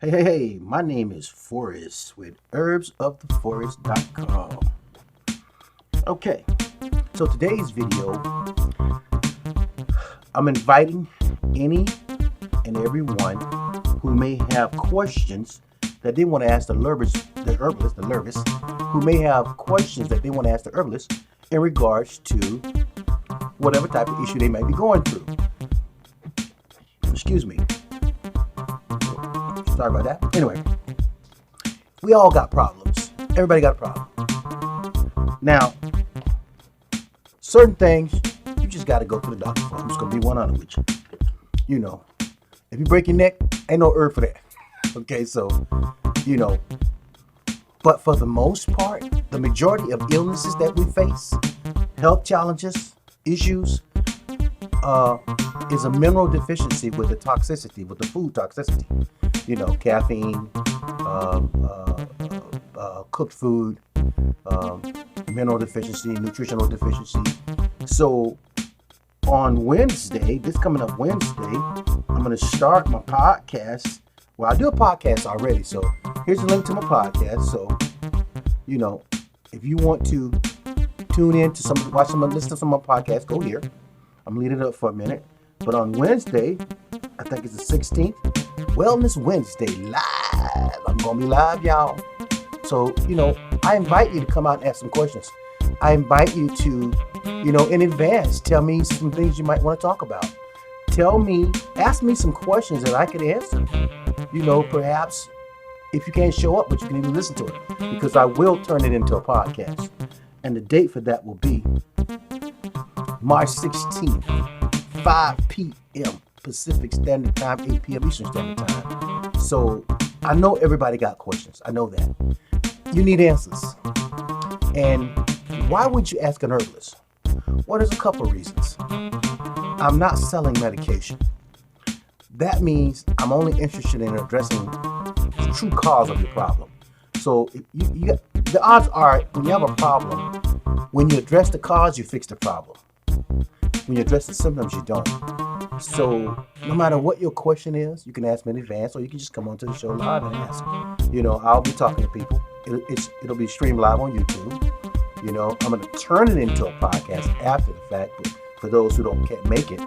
Hey, my name is Forrest with herbsoftheforest.com. Okay, so today's video, I'm inviting any and everyone who may have questions that they want to ask the herbalist, who may have questions that they want to ask the herbalist in regards to whatever type of issue they might be going through. Excuse me. Sorry about that. Anyway, we all got problems. Everybody got a problem. Now, certain things you just got to go to the doctor for. I'm just going to be 100 with you. You know, if you break your neck, ain't no herb for that. Okay, so, but for the most part, the majority of illnesses that we face, health challenges, issues, is a mineral deficiency with the toxicity, with the food toxicity. Caffeine, cooked food, mineral deficiency, nutritional deficiency. So on Wednesday, this coming up Wednesday, I'm going to start my podcast. Well, I do a podcast already, so here's a link to my podcast. So, if you want to tune in to listen to some of my podcasts, go here. I'm leaving it up for a minute. But on Wednesday, I think it's the 16th, Wellness Wednesday live. I'm going to be live, y'all. So, I invite you to come out and ask some questions. I invite you to, in advance, tell me some things you might want to talk about. Ask me some questions that I could answer. Perhaps if you can't show up, but you can even listen to it, because I will turn it into a podcast. And the date for that will be March 16th, 5 p.m. Pacific Standard Time, 8 p.m. Eastern Standard Time. So I know everybody got questions. I know that. You need answers. And why would you ask an herbalist? Well, there's a couple of reasons. I'm not selling medication. That means I'm only interested in addressing the true cause of your problem. So the odds are, when you have a problem, when you address the cause, you fix the problem. When you address the symptoms, you don't. So no matter what your question is, you can ask me in advance, or you can just come onto the show live and ask. I'll be talking to people. It'll be streamed live on YouTube. I'm going to turn it into a podcast after the fact, but for those who can't make it.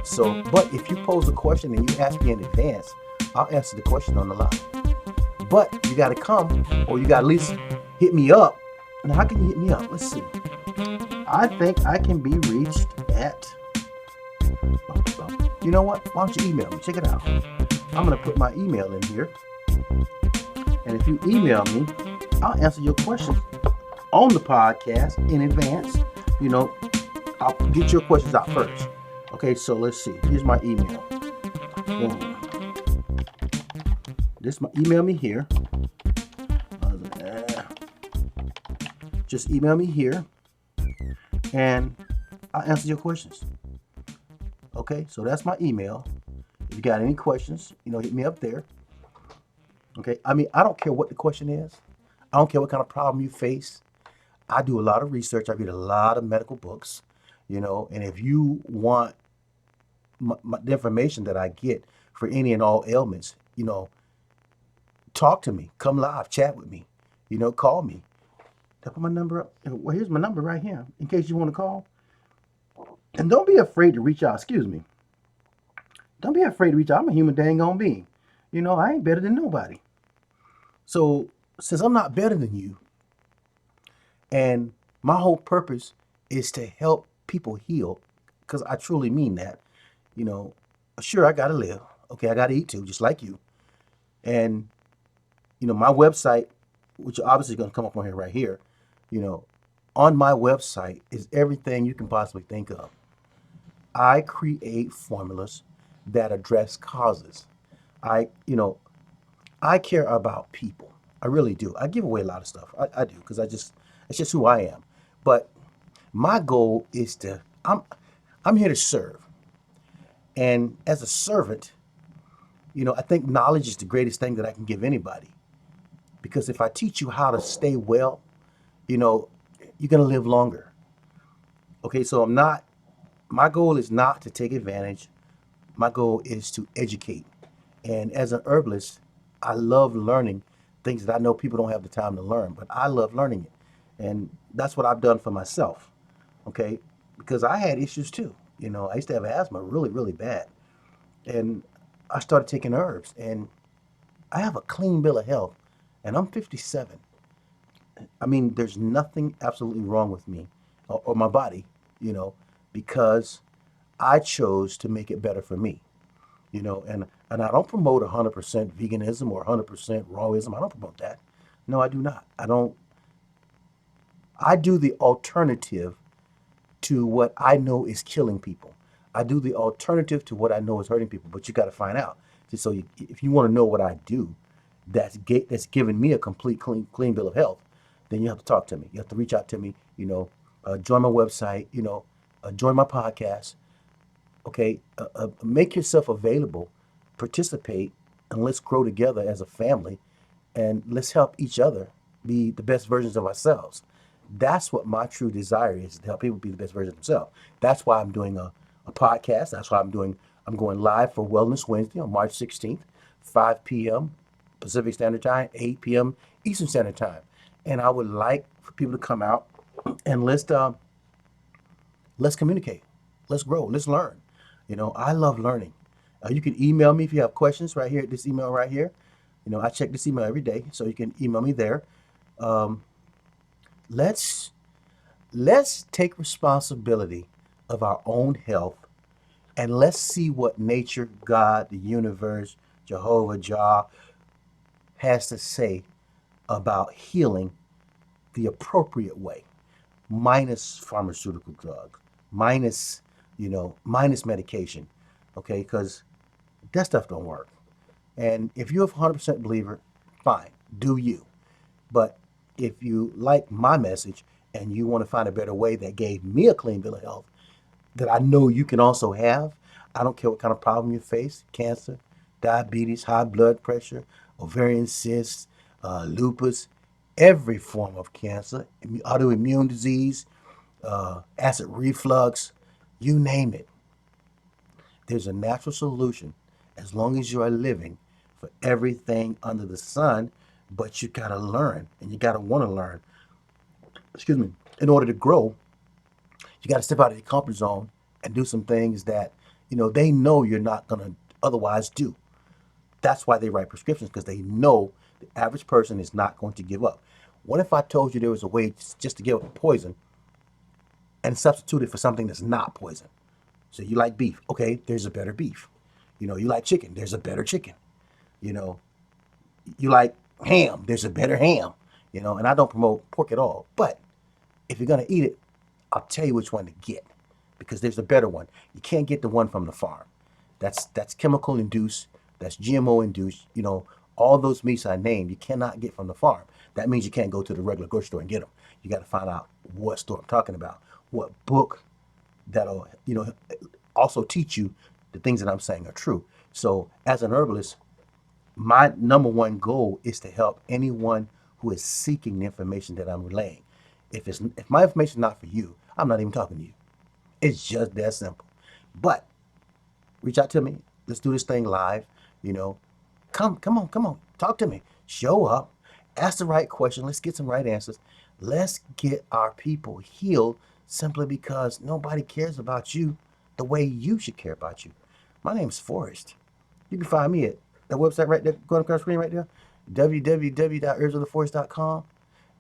So, but if you pose a question and you ask me in advance, I'll answer the question on the line. But you got to come, or you got to at least hit me up. Now, how can you hit me up? Let's see. I think I can be reached at, you know what? Why don't you email me? Check it out. I'm going to put my email in here. And if you email me, I'll answer your questions on the podcast in advance. I'll get your questions out first. Okay, so let's see. Here's my email. Boom. Email me here. Just email me here, and I'll answer your questions. Okay, so that's my email. If you got any questions, hit me up there. Okay, I don't care what the question is. I don't care what kind of problem you face. I do a lot of research. I read a lot of medical books, and if you want the information that I get for any and all ailments, talk to me, come live, chat with me, call me. I put my number up. Well, here's my number right here in case you want to call. And don't be afraid to reach out. Excuse me. Don't be afraid to reach out. I'm a human dang on being. I ain't better than nobody. So since I'm not better than you, and my whole purpose is to help people heal, because I truly mean that. Sure, I gotta live. Okay, I gotta eat too, just like you. And my website, which obviously is gonna come up on here right here, on my website is everything you can possibly think of. I create formulas that address causes. I care about people. I really do. I give away a lot of stuff. I do, because it's just who I am. But my goal is I'm here to serve. And as a servant, I think knowledge is the greatest thing that I can give anybody. Because if I teach you how to stay well, you're going to live longer. Okay, so my goal is not to take advantage. My goal is to educate. And as an herbalist, I love learning things that I know people don't have the time to learn, but I love learning it. And that's what I've done for myself. Okay. Because I had issues too. I used to have asthma really, really bad. And I started taking herbs, and I have a clean bill of health, and I'm 57. I mean, there's nothing absolutely wrong with me or my body, you know, because I chose to make it better for me, and I don't promote 100% veganism or 100% rawism. I don't promote that. No, I do not. I don't. I do the alternative to what I know is killing people. I do the alternative to what I know is hurting people. But you got to find out. Just so if you want to know what I do, that's giving me a complete clean bill of health, then you have to talk to me. You have to reach out to me. Join my website. Join my podcast. Okay, make yourself available, participate, and let's grow together as a family, and let's help each other be the best versions of ourselves. That's what my true desire is, to help people be the best version of themselves. That's why I'm doing a podcast. That's why I'm going live for Wellness Wednesday on March 16th, 5 p.m. Pacific Standard Time, 8 p.m. Eastern Standard Time. And I would like for people to come out and let's communicate. Let's grow. Let's learn. I love learning. You can email me if you have questions right here at this email right here. I check this email every day, so you can email me there. Um, let's let's take responsibility of our own health, and let's see what nature, God, the universe, Jehovah, Jah has to say about healing the appropriate way, minus pharmaceutical drugs, minus medication, okay? Because that stuff don't work. And if you're a 100% believer, fine, do you. But if you like my message and you want to find a better way that gave me a clean bill of health that I know you can also have, I don't care what kind of problem you face, cancer, diabetes, high blood pressure, ovarian cysts, lupus, every form of cancer, autoimmune disease, acid reflux, you name it. There's a natural solution as long as you are living for everything under the sun, but you got to learn and you got to want to learn. Excuse me. In order to grow, you got to step out of your comfort zone and do some things that, they know you're not going to otherwise do. That's why they write prescriptions, because they know the average person is not going to give up. What if I told you there was a way just to give up poison and substitute it for something that's not poison? So you like beef. Okay, there's a better beef. You like chicken. There's a better chicken. You know, you like ham. There's a better ham. And I don't promote pork at all. But if you're going to eat it, I'll tell you which one to get, because there's a better one. You can't get the one from the farm. That's chemical induced. That's GMO induced. All those meats I named, you cannot get from the farm. That means you can't go to the regular grocery store and get them. You got to find out what store I'm talking about, what book that'll also teach you the things that I'm saying are true. So as an herbalist, my number one goal is to help anyone who is seeking the information that I'm relaying. If my information is not for you, I'm not even talking to you. It's just that simple. But reach out to me. Let's do this thing live. You know, come on, talk to me. Show up, ask the right question. Let's get some right answers. Let's get our people healed, simply because nobody cares about you the way you should care about you. My name is Forrest. You can find me at that website right there, going across the screen right there, www.herbsoftheforest.com,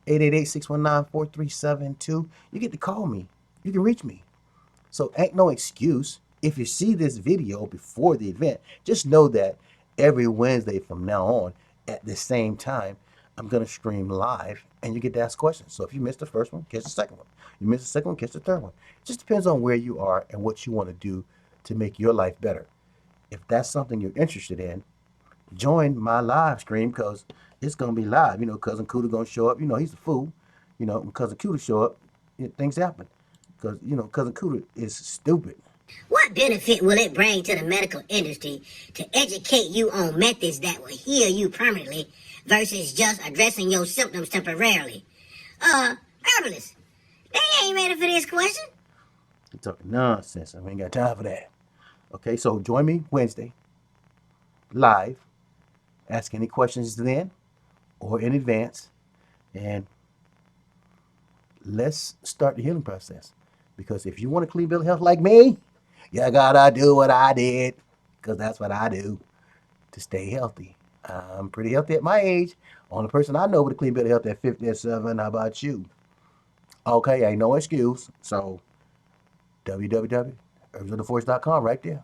888-619-4372. You get to call me. You can reach me. So ain't no excuse. If you see this video before the event, just know that every Wednesday from now on at the same time, I'm going to stream live and you get to ask questions. So if you missed the first one, catch the second one. You missed the second one, catch the third one. It just depends on where you are and what you want to do to make your life better. If that's something you're interested in, join my live stream, because it's going to be live. Cousin Cooter going to show up. He's a fool. When Cousin Cooter show up, things happen. Because, Cousin Cooter is stupid. What benefit will it bring to the medical industry to educate you on methods that will heal you permanently versus just addressing your symptoms temporarily? Herbalists, they ain't ready for this question. You're talking nonsense. I ain't got time for that. Okay, so join me Wednesday, live, Ask any questions then or in advance, and let's start the healing process. Because if you want a clean bill of health like me, you gotta do what I did, because that's what I do to stay healthy. I'm pretty healthy at my age. Only person I know with a clean bill of health at 57. How about you? Okay, ain't no excuse. So www.herbsoftheforest.com right there.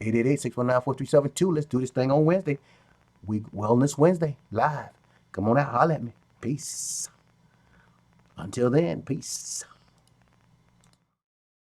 888-619-4372. Let's do this thing on Wednesday. Wellness Wednesday live. Come on out, holler at me. Peace. Until then, peace.